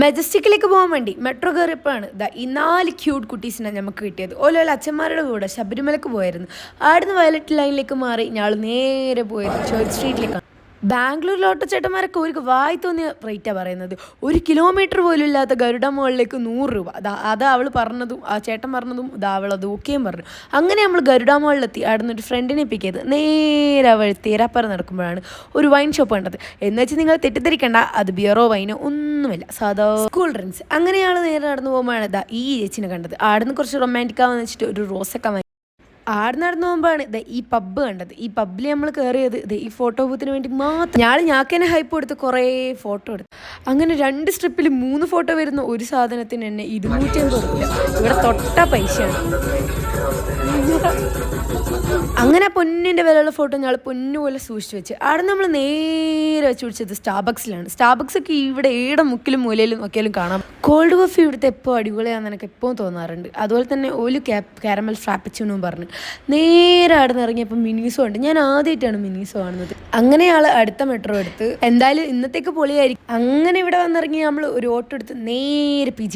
മെജസ്റ്റിക്കിലേക്ക് പോകാൻ വേണ്ടി മെട്രോ കയറിയപ്പോഴാണ് ഈ 4 ക്യൂട്ട് കുട്ടീസിനെ നമുക്ക് കിട്ടിയത്. ഓരോ അച്ഛന്മാരുടെ കൂടെ ശബരിമലക്ക് പോയായിരുന്നു. ആടുന്ന് വയലറ്റ് ലൈനിലേക്ക് മാറി ഞങ്ങൾ നേരെ പോയത് ചേർച്ച് സ്ട്രീറ്റിലേക്കാണ്. ബാംഗ്ലൂരിലെ ഓട്ടോ ചേട്ടന്മാരൊക്കെ ഒരു വായി തോന്നിയ റേറ്റാണ് പറയുന്നത്. 1 കിലോമീറ്റർ പോലും ഇല്ലാത്ത ഗരുഡ മോളിലേക്ക് 100 രൂപ. അത് അവൾ പറഞ്ഞതും ആ ചേട്ടൻ പറഞ്ഞതും അവളത് ഓക്കെയും പറഞ്ഞു. അങ്ങനെ നമ്മൾ ഗരുഡ മോളിലെത്തി. അവിടെ നിന്ന് ഒരു ഫ്രണ്ടിനെ പിക്ക് ചെയ്ത് നേരെ വഴി തേരാപ്പാറ നടക്കുമ്പോഴാണ് ഒരു വൈൻ ഷോപ്പ് കണ്ടത്. എന്ന് വെച്ചാൽ നിങ്ങൾ തെറ്റിദ്ധരിക്കേണ്ട, അത് ബിയറോ വൈനോ ഒന്നുമില്ല, സാധാ സ്കൂൾ ഡ്രിങ്ക്സ്. അങ്ങനെയാണ് നേരെ നടന്നു പോകുമ്പോഴാണ് ഈ ചേച്ചിനെ കണ്ടത്. അവിടെ നിന്ന് കുറച്ച് റൊമാൻറ്റിക്കാന്ന് വെച്ചിട്ട് ഒരു റോസൊക്കെ ആട് നടന്നു പോകുമ്പോഴാണ് ഈ പബ്ബ് കണ്ടത്. ഈ പബ്ബിൽ നമ്മൾ കയറിയത് ഈ ഫോട്ടോ ബൂത്തിന് വേണ്ടി മാത്രം. ഞാക്കനെ ഹൈപ്പ് കൊടുത്ത് കുറേ ഫോട്ടോ എടുത്തു. അങ്ങനെ 2 സ്ട്രിപ്പിൽ 3 ഫോട്ടോ വരുന്ന ഒരു സാധനത്തിന് തന്നെ 250 രൂപ. ഇവിടെ തൊട്ട പൈസയാണ്. അങ്ങനെ പൊന്നിൻ്റെ വിലയുള്ള ഫോട്ടോ ഞങ്ങൾ പൊന്നുപോലെ സൂക്ഷിച്ച് വെച്ച് അവിടെ നമ്മൾ നേരെ വെച്ച് പിടിച്ചത് സ്റ്റാർബക്സിലാണ്. സ്റ്റാർബക്സ് ഒക്കെ ഇവിടെ ഏടെ മുക്കിലും മൂലയിലും നോക്കിയാലും കാണാം. കോൾഡ് കോഫി ഇവിടുത്തെ എപ്പോൾ അടിപൊളിയാണെന്ന് എനിക്ക് എപ്പോഴും തോന്നാറുണ്ട്. അതുപോലെ തന്നെ ഒരു കാരമൽ ഫ്രാപ്പച്ചിനും പറഞ്ഞു നേരെ അവിടെ നിന്ന് ഇറങ്ങിയപ്പോൾ മിനീസോ ഉണ്ട്. ഞാൻ ആദ്യമായിട്ടാണ് മിനീസോ കാണുന്നത്. അങ്ങനെയാൾ അടുത്ത മെട്രോ എടുത്ത് എന്തായാലും ഇന്നത്തേക്ക് പൊളിയായിരിക്കും. അങ്ങനെ ഇവിടെ വന്നിറങ്ങി നമ്മൾ ഒരു ഓട്ടോ എടുത്ത് നേരെ PG